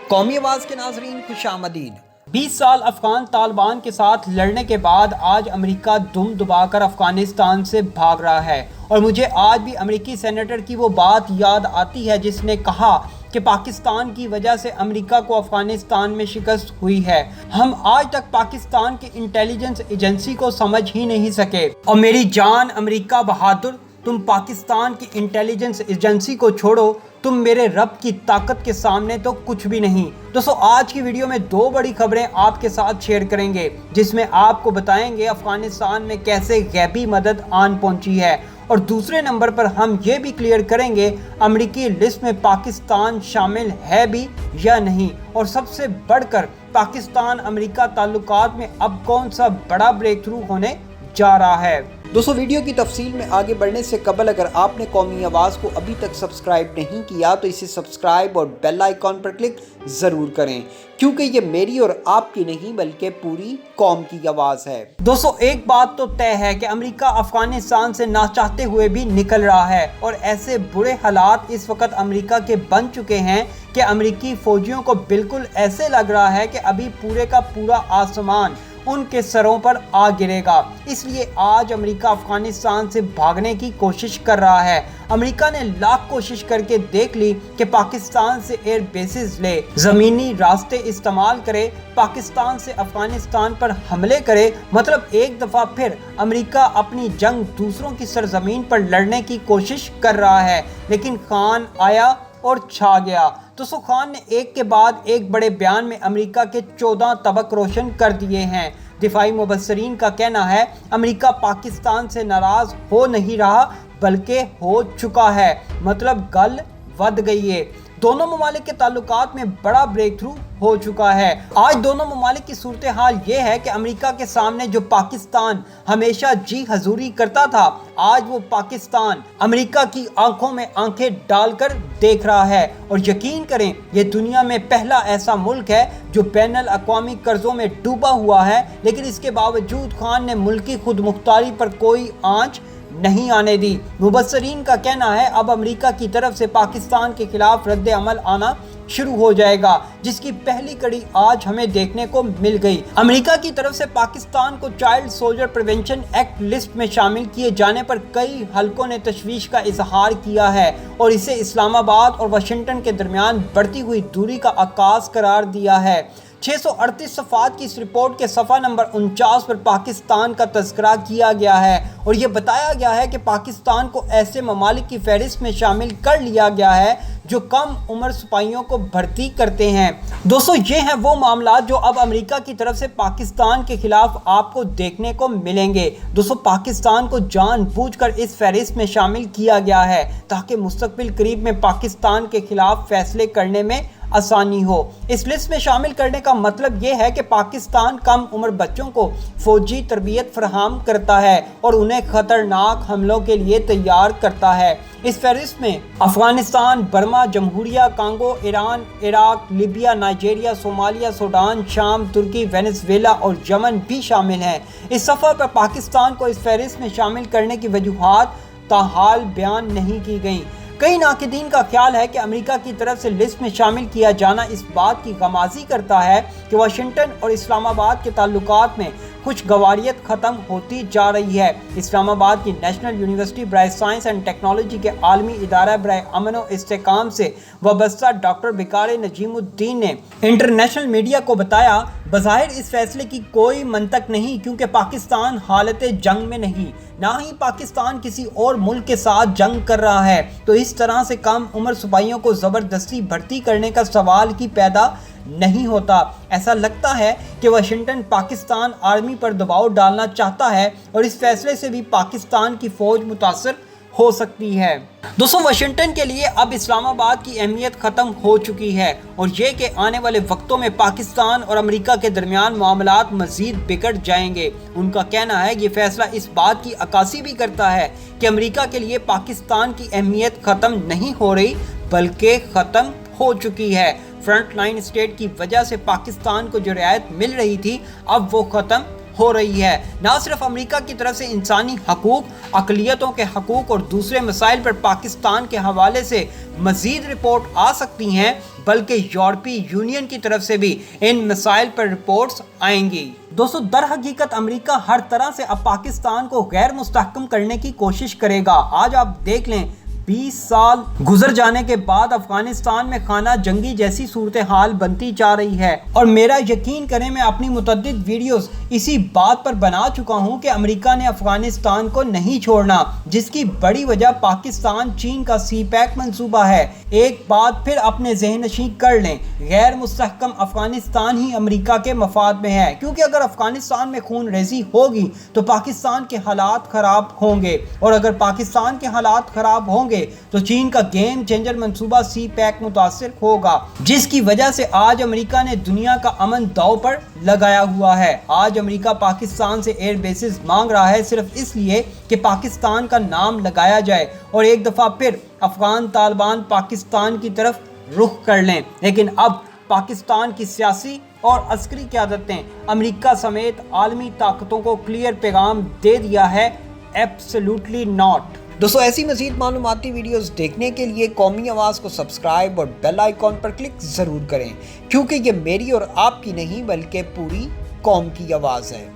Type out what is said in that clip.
قومی آواز کے ناظرین خوش آمدید۔ 20 سال افغان طالبان کے ساتھ لڑنے کے بعد آج امریکہ دم دبا کر افغانستان سے بھاگ رہا ہے، اور مجھے آج بھی امریکی سینیٹر کی وہ بات یاد آتی ہے جس نے کہا کہ پاکستان کی وجہ سے امریکہ کو افغانستان میں شکست ہوئی ہے۔ ہم آج تک پاکستان کی انٹیلیجنس ایجنسی کو سمجھ ہی نہیں سکے، اور میری جان امریکہ بہادر، تم پاکستان کی انٹیلیجنس ایجنسی کو چھوڑو، تم میرے رب کی طاقت کے سامنے تو کچھ بھی نہیں۔ دوستو، آج کی ویڈیو میں 2 بڑی خبریں آپ کے ساتھ شیئر کریں گے، جس میں آپ کو بتائیں گے افغانستان میں کیسے غیبی مدد آن پہنچی ہے، اور دوسرے نمبر پر ہم یہ بھی کلیئر کریں گے امریکی لسٹ میں پاکستان شامل ہے بھی یا نہیں، اور سب سے بڑھ کر پاکستان امریکہ تعلقات میں اب کون سا بڑا بریک تھرو ہونے جا رہا ہے۔ دوستو، ویڈیو کی تفصیل میں آگے بڑھنے سے قبل اگر آپ نے قومی آواز کو ابھی تک سبسکرائب نہیں کیا تو اسے سبسکرائب اور بیل آئیکن پر کلک ضرور کریں، کیونکہ یہ میری اور آپ کی نہیں بلکہ پوری قوم کی آواز ہے۔ دوستو، ایک بات تو طے ہے کہ امریکہ افغانستان سے نہ چاہتے ہوئے بھی نکل رہا ہے، اور ایسے برے حالات اس وقت امریکہ کے بن چکے ہیں کہ امریکی فوجیوں کو بالکل ایسے لگ رہا ہے کہ ابھی پورے کا پورا آسمان ان کے سروں پر آ گرے گا۔ اس لیے آج امریکہ افغانستان سے بھاگنے کی کوشش کر رہا ہے۔ امریکہ نے لاکھ کوشش کر کے دیکھ لی کہ پاکستان سے ایئر بیسز لے، زمینی راستے استعمال کرے، پاکستان سے افغانستان پر حملے کرے، مطلب ایک دفعہ پھر امریکہ اپنی جنگ دوسروں کی سرزمین پر لڑنے کی کوشش کر رہا ہے، لیکن خان آیا اور چھا گیا۔ دوستو، خان نے ایک کے بعد ایک بڑے بیان میں امریکہ کے 14 طبق روشن کر دیے ہیں۔ دفاعی مبصرین کا کہنا ہے امریکہ پاکستان سے ناراض ہو نہیں رہا بلکہ ہو چکا ہے، مطلب گل ود گئی ہے۔ دونوں ممالک کے تعلقات میں بڑا بریک تھرو ہو چکا ہے۔ آج دونوں ممالک کی صورتحال یہ ہے کہ امریکہ کے سامنے جو پاکستان ہمیشہ جی حضوری کرتا تھا، آج وہ پاکستان امریکہ کی آنکھوں میں آنکھیں ڈال کر دیکھ رہا ہے، اور یقین کریں یہ دنیا میں پہلا ایسا ملک ہے جو بین الاقوامی قرضوں میں ڈوبا ہوا ہے، لیکن اس کے باوجود خان نے ملکی خود مختاری پر کوئی آنچ نہیں آنے دی۔ مبصرین کا کہنا ہے اب امریکہ کی طرف سے پاکستان کے خلاف رد عمل آنا شروع ہو جائے گا، جس کی پہلی کڑی آج ہمیں دیکھنے کو مل گئی۔ امریکہ کی طرف سے پاکستان کو child soldier prevention act list میں شامل کیے جانے پر کئی حلقوں نے تشویش کا اظہار کیا ہے، اور اسے اسلام آباد اور واشنگٹن کے درمیان بڑھتی ہوئی دوری کا عکاس قرار دیا ہے۔ 638 صفحات کی اس رپورٹ کے صفحہ نمبر 49 پر پاکستان کا تذکرہ کیا گیا ہے، اور یہ بتایا گیا ہے کہ پاکستان کو ایسے ممالک کی فہرست میں شامل کر لیا گیا ہے جو کم عمر سپاہیوں کو بھرتی کرتے ہیں۔ دوستو، یہ ہیں وہ معاملات جو اب امریکہ کی طرف سے پاکستان کے خلاف آپ کو دیکھنے کو ملیں گے۔ دوستو، پاکستان کو جان بوجھ کر اس فہرست میں شامل کیا گیا ہے تاکہ مستقبل قریب میں پاکستان کے خلاف فیصلے کرنے میں آسانی ہو۔ اس لسٹ میں شامل کرنے کا مطلب یہ ہے کہ پاکستان کم عمر بچوں کو فوجی تربیت فراہم کرتا ہے اور انہیں خطرناک حملوں کے لیے تیار کرتا ہے۔ اس فہرست میں افغانستان، برما، جمہوریہ Congo, Iran, Iraq, Libya, Nigeria, Somalia, Sudan, شام، ترکی، وینزویلا اور یمن بھی شامل ہیں۔ اس صفحہ پر پاکستان کو اس فہرست میں شامل کرنے کی وجوہات تاحال بیان نہیں کی گئیں۔ کئی ناقدین کا خیال ہے کہ امریکہ کی طرف سے لسٹ میں شامل کیا جانا اس بات کی غمازی کرتا ہے کہ واشنگٹن اور اسلام آباد کے تعلقات میں خوشگواریت ختم ہوتی جا رہی ہے۔ اسلام آباد کی نیشنل یونیورسٹی برائے سائنس اینڈ ٹیکنالوجی کے عالمی ادارہ برائے امن و استحکام سے وابستہ ڈاکٹر بکار نجیم الدین نے انٹرنیشنل میڈیا کو بتایا، بظاہر اس فیصلے کی کوئی منطق نہیں، کیونکہ پاکستان حالت جنگ میں نہیں، نہ ہی پاکستان کسی اور ملک کے ساتھ جنگ کر رہا ہے، تو اس طرح سے کم عمر سپاہیوں کو زبردستی بھرتی کرنے کا سوال ہی پیدا نہیں ہوتا۔ ایسا لگتا ہے کہ واشنگٹن پاکستان آرمی پر دباؤ ڈالنا چاہتا ہے، اور اس فیصلے سے بھی پاکستان کی فوج متاثر ہو سکتی ہے۔ دوستو، واشنگٹن کے لیے اب اسلام آباد کی اہمیت ختم ہو چکی ہے، اور یہ کہ آنے والے وقتوں میں پاکستان اور امریکہ کے درمیان معاملات مزید بگڑ جائیں گے۔ ان کا کہنا ہے یہ فیصلہ اس بات کی عکاسی بھی کرتا ہے کہ امریکہ کے لیے پاکستان کی اہمیت ختم نہیں ہو رہی بلکہ ختم ہو چکی ہے۔ فرنٹ لائن اسٹیٹ کی وجہ سے پاکستان کو جو رعایت مل رہی تھی اب وہ ختم ہو رہی ہے۔ نہ صرف امریکہ کی طرف سے انسانی حقوق، اقلیتوں کے حقوق اور دوسرے مسائل پر پاکستان کے حوالے سے مزید رپورٹ آ سکتی ہیں، بلکہ یورپی یونین کی طرف سے بھی ان مسائل پر رپورٹس آئیں گی۔ دوستو، در حقیقت امریکہ ہر طرح سے اب پاکستان کو غیر مستحکم کرنے کی کوشش کرے گا۔ آج آپ دیکھ لیں 20 سال گزر جانے کے بعد افغانستان میں خانہ جنگی جیسی صورتحال بنتی جا رہی ہے، اور میرا یقین کریں میں اپنی متعدد ویڈیوز اسی بات پر بنا چکا ہوں کہ امریکہ نے افغانستان کو نہیں چھوڑنا، جس کی بڑی وجہ پاکستان چین کا سی پیک منصوبہ ہے۔ ایک بات پھر اپنے ذہن نشین کر لیں، غیر مستحکم افغانستان ہی امریکہ کے مفاد میں ہے، کیونکہ اگر افغانستان میں خون ریزی ہوگی تو پاکستان کے حالات خراب ہوں گے، اور اگر پاکستان کے حالات خراب ہوں گے تو چین کا گیم چینجر منصوبہ سی پیک متاثر ہوگا، جس کی وجہ سے آج امریکہ نے دنیا کا امن داؤ پر لگایا ہوا ہے۔ آج امریکہ پاکستان سے ایئر بیسز مانگ رہا ہے صرف اس لیے کہ پاکستان کا نام لگایا جائے اور ایک دفعہ پھر افغان طالبان پاکستان کی طرف رخ کر لیں۔ لیکن اب پاکستان کی سیاسی اور عسکری قیادت نے امریکہ سمیت عالمی طاقتوں کو کلیئر پیغام دے دیا ہے، ایبسلیوٹلی ناٹ۔ دوستو، ایسی مزید معلوماتی ویڈیوز دیکھنے کے لیے قومی آواز کو سبسکرائب اور بیل آئیکن پر کلک ضرور کریں، کیونکہ یہ میری اور آپ کی نہیں بلکہ پوری قوم کی آواز ہے۔